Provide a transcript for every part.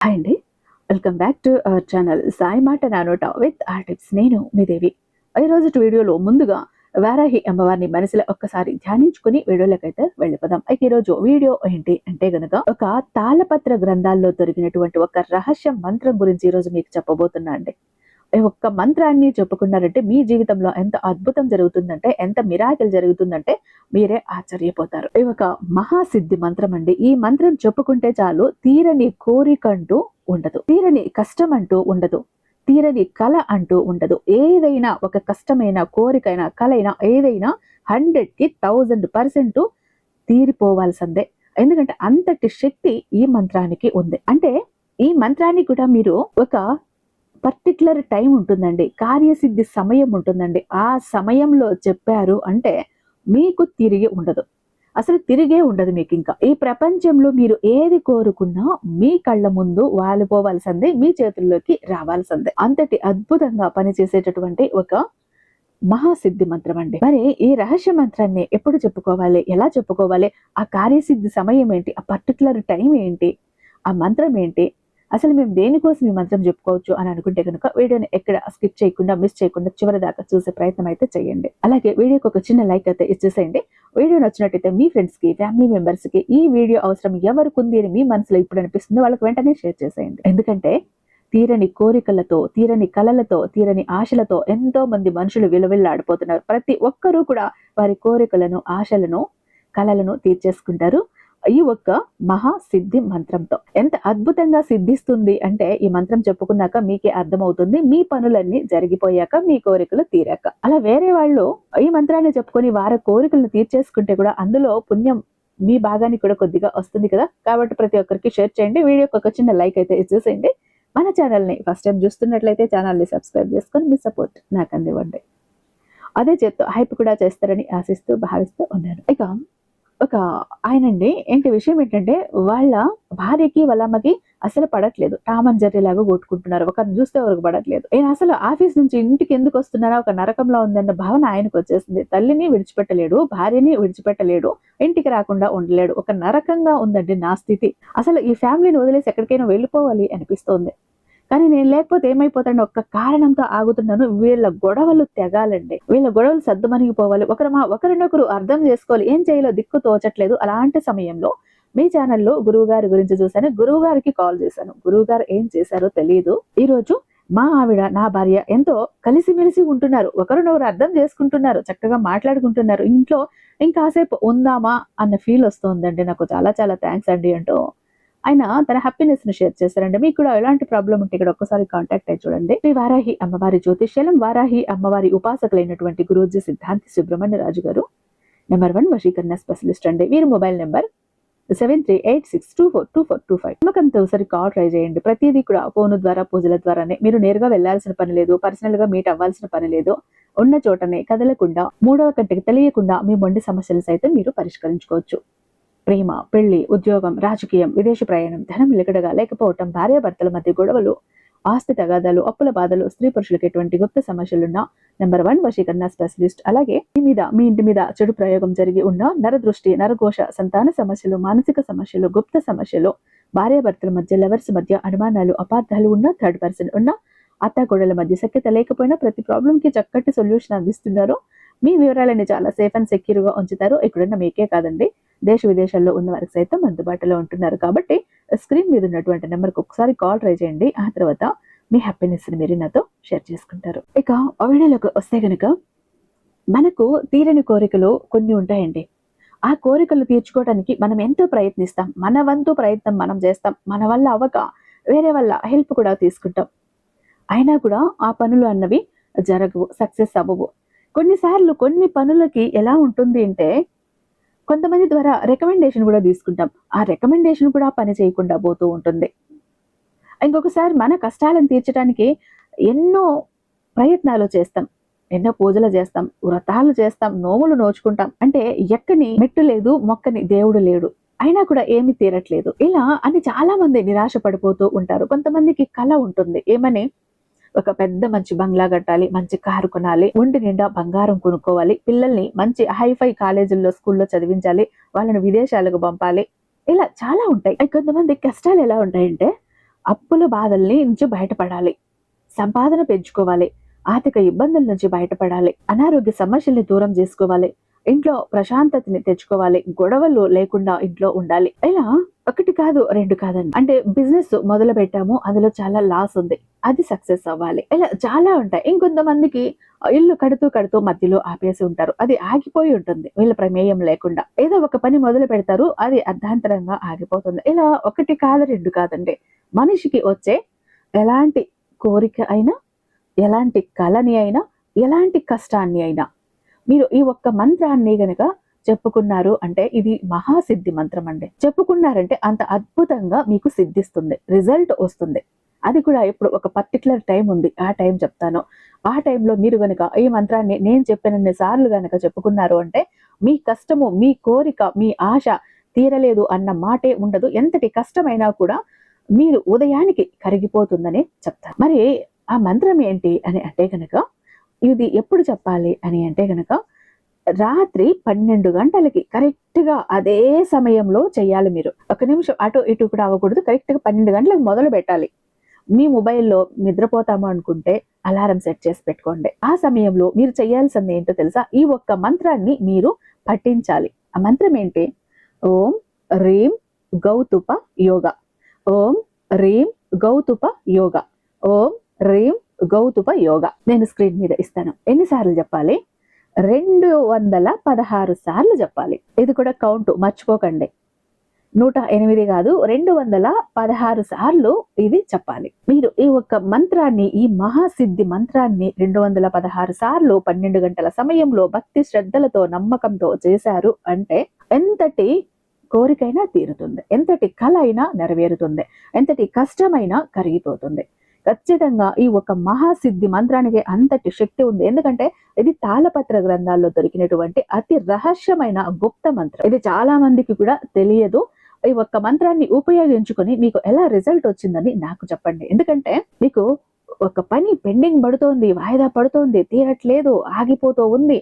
Hi అండి. Welcome back to our channel Sai మాట నానోట with are tips. నేను మీ దేవి. ఈరోజు వీడియోలో ముందుగా వారాహి అమ్మవారిని మనసులో ఒక్కసారి ధ్యానించుకుని వీడియోలకైతే వెళ్ళిపోదాం. అయితే ఈరోజు వీడియో ఏంటి అంటే గనక ఒక తాళపత్ర గ్రంథాల్లో దొరికినటువంటి ఒక రహస్య మంత్రం గురించి ఈరోజు మీకు చెప్పబోతున్నా అండి. ఈ ఒక్క మంత్రాన్ని చెప్పుకున్నారంటే మీ జీవితంలో ఎంత అద్భుతం జరుగుతుందంటే, ఎంత మిరాకిల్ జరుగుతుందంటే మీరే ఆశ్చర్యపోతారు. ఈ ఒక మహాసిద్ధి మంత్రం అండి. ఈ మంత్రం చెప్పుకుంటే చాలు తీరని కోరికంటూ ఉండదు, తీరని కష్టం అంటూ ఉండదు, తీరని కళ అంటూ ఉండదు. ఏదైనా ఒక కష్టమైన కోరికైనా కలైనా ఏదైనా 100కి 1000% తీరిపోవాల్సిందే. ఎందుకంటే అంతటి శక్తి ఈ మంత్రానికి ఉంది. అంటే ఈ మంత్రాన్ని కూడా మీరు ఒక పర్టిక్యులర్ టైం ఉంటుందండి, కార్యసిద్ధి సమయం ఉంటుందండి. ఆ సమయంలో చెప్పారు అంటే మీకు తిరిగి ఉండదు, అసలు తిరిగే ఉండదు మీకు. ఇంకా ఈ ప్రపంచంలో మీరు ఏది కోరుకున్నా మీ కళ్ళ ముందు వాలిపోవాల్సిందే, మీ చేతుల్లోకి రావాల్సిందే. అంతటి అద్భుతంగా పనిచేసేటటువంటి ఒక మహాసిద్ధి మంత్రం అండి. మరి ఈ రహస్య మంత్రాన్ని ఎప్పుడు చెప్పుకోవాలి, ఎలా చెప్పుకోవాలి, ఆ కార్యసిద్ధి సమయం ఏంటి, ఆ పర్టికులర్ టైం ఏంటి, ఆ మంత్రం ఏంటి, అసలు మేము దేనికోసం ఈ మంత్రం చెప్పుకోవచ్చు అని అనుకుంటే కనుక వీడియోని ఎక్కడ స్కిప్ చేయకుండా మిస్ చేయకుండా చివరి దాకా చూసే ప్రయత్నం అయితే చేయండి. అలాగే వీడియోకి ఒక చిన్న లైక్ అయితే ఇచ్చేసేయండి. వీడియో నచ్చినట్టయితే మీ ఫ్రెండ్స్ కి, ఫ్యామిలీ మెంబర్స్ కి ఈ వీడియో అవసరం ఎవరికి ఉంది అని మీ మనసులో ఇప్పుడు అనిపిస్తుందో వాళ్ళకి వెంటనే షేర్ చేసేయండి. ఎందుకంటే తీరని కోరికలతో, తీరని కలలతో, తీరని ఆశలతో ఎంతో మంది మనుషులు విలువిల్లాడిపోతున్నారు. ప్రతి ఒక్కరూ కూడా వారి కోరికలను, ఆశలను, కలలను తీర్చేసుకుంటారు ఈ ఒక్క మహా సిద్ధి మంత్రంతో. ఎంత అద్భుతంగా సిద్ధిస్తుంది అంటే ఈ మంత్రం చెప్పుకున్నాక మీకే అర్థమవుతుంది, మీ పనులన్నీ జరిగిపోయాక, మీ కోరికలు తీరాక. అలా వేరే వాళ్ళు ఈ మంత్రాన్ని చెప్పుకొని వారి కోరికలను తీర్చేసుకుంటే కూడా అందులో పుణ్యం మీ భాగానికి కూడా కొద్దిగా వస్తుంది కదా. కాబట్టి ప్రతి ఒక్కరికి షేర్ చేయండి. వీడియోకి ఒక చిన్న లైక్ అయితే ఇచ్చేసేయండి. మన ఛానల్ని ఫస్ట్ టైం చూస్తున్నట్లయితే ఛానల్ని సబ్స్క్రైబ్ చేసుకొని మీ సపోర్ట్ నాకు అందివ్వండి. అదే చేత్తో హైప్ కూడా చేస్తారని ఆశిస్తూ భావిస్తూ ఉన్నాను. ఇక ఒక ఆయనండి, ఏంటి విషయం ఏంటంటే వాళ్ళ భార్యకి వాళ్ళ అమ్మకి అసలు పడట్లేదు. టామ్ అండ్ జెర్రీ లాగా కొట్టుకుంటున్నారు, ఒకరిని చూస్తే ఎవరికి పడట్లేదు. ఈయన అసలు ఆఫీస్ నుంచి ఇంటికి ఎందుకు వస్తున్నారా, ఒక నరకంలో ఉందన్న భావన ఆయనకు వచ్చేసింది. తల్లిని విడిచిపెట్టలేడు, భార్యని విడిచిపెట్టలేడు, ఇంటికి రాకుండా ఉండలేడు. ఒక నరకంగా ఉందండి నా స్థితి. అసలు ఈ ఫ్యామిలీని వదిలేసి ఎక్కడికైనా వెళ్ళిపోవాలి అనిపిస్తోంది. కానీ నేను లేకపోతే ఏమైపోతాను, ఒక్క కారణంతో ఆగుతున్నాను. వీళ్ళ గొడవలు తెగాలండి, వీళ్ళ గొడవలు సద్దుమణిగిపోవాలి, ఒకరినొకరు అర్థం చేసుకోవాలి. ఏం చేయాలో దిక్కు తోచట్లేదు. అలాంటి సమయంలో మీ ఛానల్లో గురువు గారి గురించి చూశాను. గురువు గారికి కాల్ చేశాను. గురువు గారు ఏం చేశారో తెలియదు. ఈ రోజు మా ఆవిడ, నా భార్య ఎంతో కలిసిమెలిసి ఉంటున్నారు, ఒకరినొకరు అర్థం చేసుకుంటున్నారు, చక్కగా మాట్లాడుకుంటున్నారు. ఇంట్లో ఇంకాసేపు ఉందామా అన్న ఫీల్ వస్తుందండి నాకు. చాలా చాలా థ్యాంక్స్ అండి అంటూ ఆయన తన హ్యాపీనెస్ ని షేర్ చేశారండి. మీకు కూడా ఎలాంటి ప్రాబ్లం ఉంటే ఇక్కడ ఒక్కసారి కాంటాక్ట్ అయ్యి చూడండి. శ్రీ వారాహి అమ్మవారి జ్యోతిష్యాలం, వారాహి అమ్మవారి ఉపాసకులైనటువంటి గురూజీ సిద్ధాంతి సుబ్రహ్మణ్య రాజు గారు నెంబర్ 1 వశీకరణ స్పెషలిస్ట్ అండి. వీరి మొబైల్ నెంబర్ 7386242425. నమ్మకంతో ఒకసారి కాల్ ట్రై చేయండి. ప్రతిదీ కూడా ఫోన్ ద్వారా, పూజల ద్వారానే. మీరు నేరుగా వెళ్లాల్సిన పని లేదు, పర్సనల్ గా మీట్ అవ్వాల్సిన పని లేదు. ఉన్న చోటనే కదలకుండా, మూడవ కంటికి తెలియకుండా మీ మొండి సమస్యలు సైతం మీరు పరిష్కరించుకోవచ్చు. ప్రేమ, పెళ్లి, ఉద్యోగం, రాజకీయం, విదేశీ ప్రయాణం, ధనం నిలకడగా లేకపోవటం, భార్యాభర్తల మధ్య గొడవలు, ఆస్తి తగాదాలు, అప్పుల బాధలు, స్త్రీ పురుషులకు ఎటువంటి గుప్త సమస్యలున్నా నెంబర్ 1 వశీకరణ స్పెషలిస్ట్. అలాగే మీ ఇంటి మీద చెడు ప్రయోగం జరిగి ఉన్న నరదృష్టి, నరఘోష, సంతాన సమస్యలు, మానసిక సమస్యలు, గుప్త సమస్యలు, భార్యాభర్తల మధ్య, లవర్స్ మధ్య అనుమానాలు, అపార్థాలు ఉన్న, థర్డ్ పర్సన్ ఉన్న, అత్తాకోడల మధ్య సఖ్యత లేకపోయినా ప్రతి ప్రాబ్లం కి చక్కటి సొల్యూషన్ అందిస్తున్నారు. మీ వివరాలని చాలా సేఫ్ అండ్ సెక్యూర్ గా ఉంచుతారు. ఇక్కడున్న మీకే కాదండి, దేశ విదేశాల్లో ఉన్న వారికి సైతం అందుబాటులో ఉంటున్నారు. కాబట్టి స్క్రీన్ మీద ఉన్నటువంటి నెంబర్కి ఒకసారి కాల్ ట్రై చేయండి. ఆ తర్వాత మీ హ్యాపీనెస్ ని మీరు నాతో షేర్ చేసుకుంటారు. ఇక ఆ వీడియోలోకి వస్తే గనుక మనకు తీరని కోరికలు కొన్ని ఉంటాయండి. ఆ కోరికలు తీర్చుకోవడానికి మనం ఎంతో ప్రయత్నిస్తాం, మన వంతు ప్రయత్నం మనం చేస్తాం, మన వల్ల అవ్వక వేరే వాళ్ళ హెల్ప్ కూడా తీసుకుంటాం. అయినా కూడా ఆ పనులు అన్నవి జరగవు, సక్సెస్ అవ్వవు. కొన్నిసార్లు కొన్ని పనులకి ఎలా ఉంటుంది అంటే కొంతమంది ద్వారా రికమెండేషన్ కూడా తీసుకుంటాం, ఆ రికమెండేషన్ కూడా పని చేయకుండా పోతూ ఉంటుంది. ఇంకొకసారి మన కష్టాలను తీర్చడానికి ఎన్నో ప్రయత్నాలు చేస్తాం, ఎన్నో పూజలు చేస్తాం, వ్రతాలు చేస్తాం, నోములు నోచుకుంటాం. అంటే ఎక్కని మెట్టు లేదు, మొక్కని దేవుడు లేడు, అయినా కూడా ఏమీ తీరట్లేదు. ఇలా అని చాలా మంది నిరాశ పడిపోతూ ఉంటారు. కొంతమందికి కళ ఉంటుంది, ఏమని, ఒక పెద్ద మంచి బంగ్లా కట్టాలి, మంచి కారు కొనాలి, ఒంటి నిండా బంగారం కొనుక్కోవాలి, పిల్లల్ని మంచి హైఫై కాలేజీల్లో, స్కూల్లో చదివించాలి, వాళ్ళని విదేశాలకు పంపాలి. ఇలా చాలా ఉంటాయి. కొంతమంది కష్టాలు ఎలా ఉంటాయంటే అప్పుల బాధల్ని నుంచి బయటపడాలి, సంపాదన పెంచుకోవాలి, ఆర్థిక ఇబ్బందుల నుంచి బయటపడాలి, అనారోగ్య సమస్యల్ని దూరం చేసుకోవాలి, ఇంట్లో ప్రశాంతతని తెచ్చుకోవాలి, గొడవలు లేకుండా ఇంట్లో ఉండాలి. ఇలా ఒకటి కాదు, రెండు కాదండి. అంటే బిజినెస్ మొదలు పెట్టాము, అందులో చాలా లాస్ ఉంది, అది సక్సెస్ అవ్వాలి. ఇలా చాలా ఉంటాయి. ఇంకొంతమందికి ఇల్లు కడుతూ మధ్యలో ఆపేసి ఉంటారు, అది ఆగిపోయి ఉంటుంది వీళ్ళ ప్రమేయం లేకుండా. ఏదో ఒక పని మొదలు పెడతారు, అది అర్ధాంతరంగా ఆగిపోతుంది. ఇలా ఒకటి కాదు, రెండు కాదండి. మనిషికి వచ్చే ఎలాంటి కోరిక అయినా, ఎలాంటి కళని అయినా, ఎలాంటి కష్టాన్ని అయినా మీరు ఈ ఒక్క మంత్రాన్ని గనక చెప్పుకున్నారు అంటే ఇది మహాసిద్ధి మంత్రం అండి. చెప్పుకున్నారంటే అంత అద్భుతంగా మీకు సిద్ధిస్తుంది, రిజల్ట్ వస్తుంది. అది కూడా ఇప్పుడు ఒక పర్టికులర్ టైం ఉంది, ఆ టైం చెప్తాను. ఆ టైంలో మీరు గనక ఈ మంత్రాన్ని నేను చెప్పినన్ని సార్లు గనక చెప్పుకున్నారు అంటే మీ కష్టము, మీ కోరిక, మీ ఆశ తీరలేదు అన్న మాటే ఉండదు. ఎంతటి కష్టమైనా కూడా మీరు ఉదయానికి కరిగిపోతుందని చెప్తారు. మరి ఆ మంత్రం ఏంటి అని అంటే గనక, ఇది ఎప్పుడు చెప్పాలి అని అంటే గనక రాత్రి 12 గంటలకి కరెక్ట్ గా అదే సమయంలో చేయాలి. మీరు ఒక నిమిషం అటు ఇటు కూడా అవ్వకూడదు. కరెక్ట్ గా 12 గంటలకు మొదలు పెట్టాలి. మీ మొబైల్లో నిద్రపోతాము అనుకుంటే అలారం సెట్ చేసి పెట్టుకోండి. ఆ సమయంలో మీరు చేయాల్సింది ఏంటో తెలుసా? ఈ ఒక్క మంత్రాన్ని మీరు పఠించాలి. ఆ మంత్రం ఏంటి? ఓం రీం గౌతుప యోగ, ఓం రీం గౌతుప యోగ, ఓం రీం గౌతుప యోగ. నేను స్క్రీన్ మీద ఇస్తాను. ఎన్నిసార్లు చెప్పాలి? 216 సార్లు చెప్పాలి. ఇది కూడా కౌంట్ మర్చిపోకండి. 108 కాదు, 216 సార్లు ఇది చెప్పాలి. మీరు ఈ ఒక్క మంత్రాన్ని, ఈ మహాసిద్ధి మంత్రాన్ని 216 సార్లు 12 గంటల సమయంలో భక్తి శ్రద్ధలతో నమ్మకంతో చేశారు అంటే ఎంతటి కోరికైనా తీరుతుంది, ఎంతటి కళ అయినా నెరవేరుతుంది, ఎంతటి కష్టమైనా కరిగిపోతుంది. ఖచ్చితంగా ఈ ఒక మహాసిద్ధి మంత్రానికి అంతటి శక్తి ఉంది. ఎందుకంటే ఇది తాళపత్ర గ్రంథాల్లో దొరికినటువంటి అతి రహస్యమైన గుప్త మంత్రం. ఇది చాలా మందికి కూడా తెలియదు. ఈ ఒక్క మంత్రాన్ని ఉపయోగించుకొని మీకు ఎలా రిజల్ట్ వచ్చిందని నాకు చెప్పండి. ఎందుకంటే మీకు ఒక పని పెండింగ్ పడుతోంది, వాయిదా పడుతోంది, తీరట్లేదు, ఆగిపోతూ ఉంది,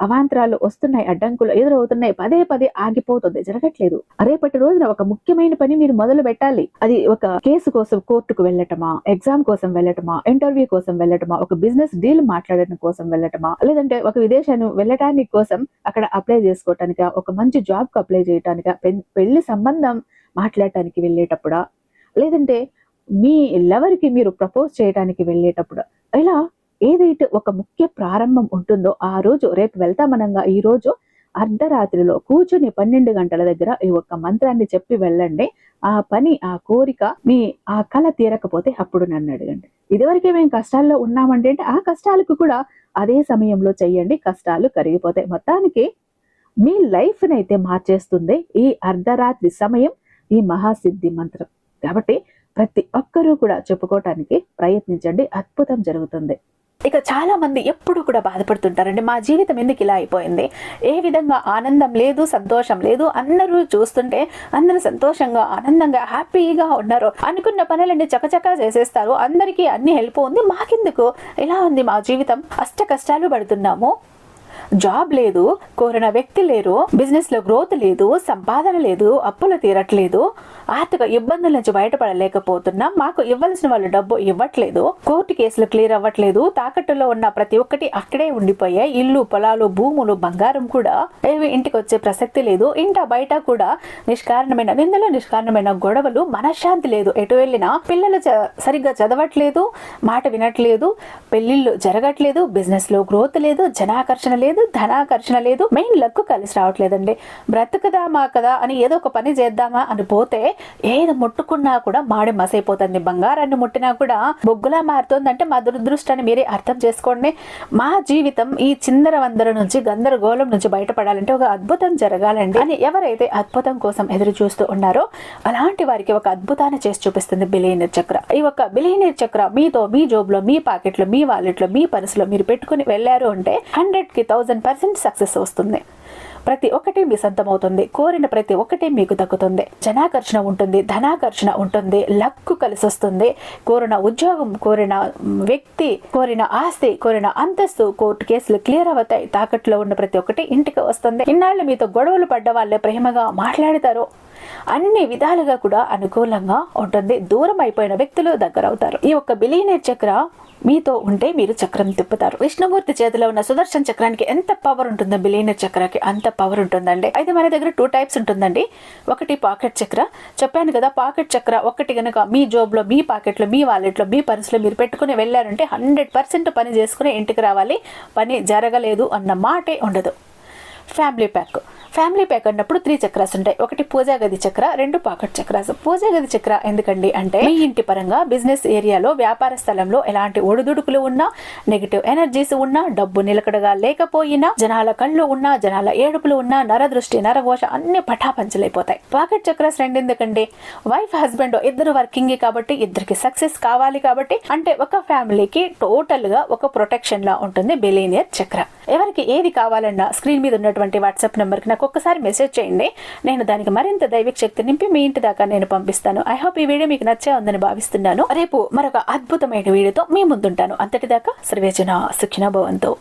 అవాంతరాలు వస్తున్నాయి, అడ్డంకులు ఎదురవుతున్నాయి, పదే ఆగిపోతుంది, జరగట్లేదు. రేపటి రోజున ఒక ముఖ్యమైన పని మీరు మొదలు పెట్టాలి. అది ఒక కేసు కోసం కోర్టుకు వెళ్ళటమా, ఎగ్జామ్ కోసం వెళ్ళటమా, ఇంటర్వ్యూ కోసం వెళ్ళటమా, ఒక బిజినెస్ డీల్ మాట్లాడడం కోసం వెళ్ళటమా, లేదంటే ఒక విదేశాన్ని వెళ్ళటానికి కోసం అక్కడ అప్లై చేసుకోవటానిక, ఒక మంచి జాబ్ కు అప్లై చేయటానిక, పెళ్లి సంబంధం మాట్లాడటానికి వెళ్ళేటప్పుడా, లేదంటే మీ లవర్ కి మీరు ప్రపోజ్ చేయడానికి వెళ్ళేటప్పుడు, ఇలా ఏదైతే ఒక ముఖ్య ప్రారంభం ఉంటుందో ఆ రోజు, రేపు వెళ్తామనంగా ఈ రోజు అర్ధరాత్రిలో కూర్చుని 12 గంటల దగ్గర ఈ ఒక్క మంత్రాన్ని చెప్పి వెళ్ళండి. ఆ పని, ఆ కోరిక, మీ ఆ కళ తీరకపోతే అప్పుడు నన్ను అడగండి. ఇదివరకే మేము కష్టాల్లో ఉన్నామంటే ఆ కష్టాలకు కూడా అదే సమయంలో చెయ్యండి, కష్టాలు కరిగిపోతాయి. మొత్తానికి మీ లైఫ్ నైతే మార్చేస్తుంది ఈ అర్ధరాత్రి సమయం, ఈ మహాసిద్ధి మంత్రం. కాబట్టి ప్రతి ఒక్కరూ కూడా చెప్పుకోవటానికి ప్రయత్నించండి, అద్భుతం జరుగుతుంది. ఇక చాలా మంది ఎప్పుడు కూడా బాధపడుతుంటారండి, మా జీవితం ఎందుకు ఇలా అయిపోయింది, ఏ విధంగా ఆనందం లేదు, సంతోషం లేదు, అందరూ చూస్తుంటే అందరూ సంతోషంగా ఆనందంగా హ్యాపీగా ఉన్నారు, అనుకున్న పనులన్నీ చకచకా చేసేస్తారు, అందరికీ అన్ని హెల్ప్ ఉంది, మాకెందుకు ఇలా ఉంది మా జీవితం, అష్ట కష్టాలు పడుతున్నాము, జాబ్ లేదు, కోరిన వ్యక్తి లేరు, బిజినెస్ లో గ్రోత్ లేదు, సంపాదన లేదు, అప్పులు తీరట్లేదు, ఆర్థిక ఇబ్బందుల నుంచి బయటపడలేకపోతున్నాం, మాకు ఇవ్వాల్సిన వాళ్ళు డబ్బు ఇవ్వట్లేదు, కోర్టు కేసులు క్లియర్ అవ్వట్లేదు, తాకట్టులో ఉన్న ప్రతి ఒక్కటి అక్కడే ఉండిపోయాయి, ఇల్లు, పొలాలు, భూములు, బంగారం కూడా ఏవి ఇంటికి వచ్చే ప్రసక్తి లేదు, ఇంట బయట కూడా నిష్కారణమైన నిందలు, నిష్కారణమైన గొడవలు, మనశ్శాంతి లేదు, ఎటు వెళ్ళినా పిల్లలు సరిగ్గా చదవట్లేదు, మాట వినట్లేదు, పెళ్లిళ్ళు జరగట్లేదు, బిజినెస్ లో గ్రోత్ లేదు, జనాకర్షణ లేదు, ధనాకర్షణ లేదు, మెయిన్ లక్ కలిసి రావట్లేదండి. బ్రతుకుదామా కదా అని ఏదో ఒక పని చేద్దామా అని పోతే ఏది ముట్టుకున్నా కూడా మాడి మసైపోతుంది, బంగారాన్ని ముట్టినా కూడా బొగ్గులా మారుతుందంటే మా దురదృష్టాన్ని మీరే అర్థం చేసుకోండి. మా జీవితం ఈ చిందర వందర నుంచి, గందరగోళం నుంచి బయటపడాలంటే ఒక అద్భుతం జరగాలండి అని ఎవరైతే అద్భుతం కోసం ఎదురు చూస్తూ ఉన్నారో అలాంటి వారికి ఒక అద్భుతాన్ని చేసి చూపిస్తుంది బిలియనీర్ చక్ర. ఈ ఒక బిలియనీర్ చక్ర మీతో, మీ జోబులో, మీ పాకెట్లో, మీ వాలెట్లో, మీ పర్సులో మీరు పెట్టుకుని వెళ్ళారు అంటే 100కి 1000% సక్సెస్ వస్తుంది. ప్రతి ఒక్కటి మీ సొంతమవుతుంది, కోరిన ప్రతి ఒక్కటి మీకు దక్కుతుంది, జనాకర్షణ ఉంటుంది, ధనాకర్షణ ఉంటుంది, లక్కు కలిసి వస్తుంది, కోరిన ఉద్యోగం, కోరిన వ్యక్తి, కోరిన ఆస్తి, కోరిన అంతస్తు, కోర్టు కేసులు క్లియర్ అవుతాయి, తాకట్లో ఉన్న ప్రతి ఒక్కటి ఇంటికి వస్తుంది. ఇన్నాళ్ళు మీతో గొడవలు పడ్డ వాళ్ళే ప్రేమగా మాట్లాడతారు, అన్ని విధాలుగా కూడా అనుకూలంగా ఉంటుంది. దూరం అయిపోయిన వ్యక్తులు దగ్గర అవుతారు. ఈ ఒక్క బిలియనీర్ చక్ర మీతో ఉంటే మీరు చక్రం తిప్పుతారు. విష్ణుమూర్తి చేతిలో ఉన్న సుదర్శన చక్రానికి ఎంత పవర్ ఉంటుందో బిలియనీర్ చక్రానికి అంత పవర్ ఉంటుందండి. అయితే మన దగ్గర 2 టైప్స్ ఉంటుందండి. ఒకటి పాకెట్ చక్ర, చెప్పాను కదా, పాకెట్ చక్ర ఒకటి గనక మీ జోబులో, మీ పాకెట్లో, మీ వాలెట్లో, మీ పర్సులో మీరు పెట్టుకుని వెళ్ళారంటే 100% పని చేసుకుని ఇంటికి రావాలి. పని జరగలేదు అన్న మాటే ఉండదు. ఫ్యామిలీ ప్యాక్ అన్నప్పుడు 3 చక్రాస్ ఉంటాయి. ఒకటి పూజా గది చక్ర, 2 పాకెట్ చక్రాస్. పూజా గది చక్ర ఎందుకండి అంటే మీ ఇంటి పరంగా, బిజినెస్ ఏరియాలో, వ్యాపార స్థలంలో ఎలాంటి ఒడిదుడుకులు ఉన్నా, నెగిటివ్ ఎనర్జీస్ ఉన్నా, డబ్బు నిలకడగా లేకపోయినా, జనాల కళ్ళు ఉన్నా, జనాల ఏడుపులు ఉన్నా, నరదృష్టి, నరఘోష అన్ని పటాపంచలైపోతాయి. పాకెట్ చక్రాస్ 2 ఎందుకండి, వైఫ్ హస్బెండ్ ఇద్దరు వర్కింగ్ కాబట్టి, ఇద్దరికి సక్సెస్ కావాలి కాబట్టి, అంటే ఒక ఫ్యామిలీకి టోటల్ గా ఒక ప్రొటెక్షన్ లా ఉంటుంది బిలియనీర్ చక్ర. ఎవరికి ఏది కావాలన్నా స్క్రీన్ మీద ఉన్నటువంటి వాట్సాప్ నెంబర్ కి నాకు ఒక్కసారి మెసేజ్ చేయండి. నేను దానికి మరింత దైవిక శక్తి నింపి మీ ఇంటి దాకా నేను పంపిస్తాను. ఐ హోప్ ఈ వీడియో మీకు నచ్చే ఉందని భావిస్తున్నాను. రేపు మరొక అద్భుతమైన వీడియోతో మీ ముందుంటాను. అంతటిదాకా సర్వేజన సుఖినో భవంతు.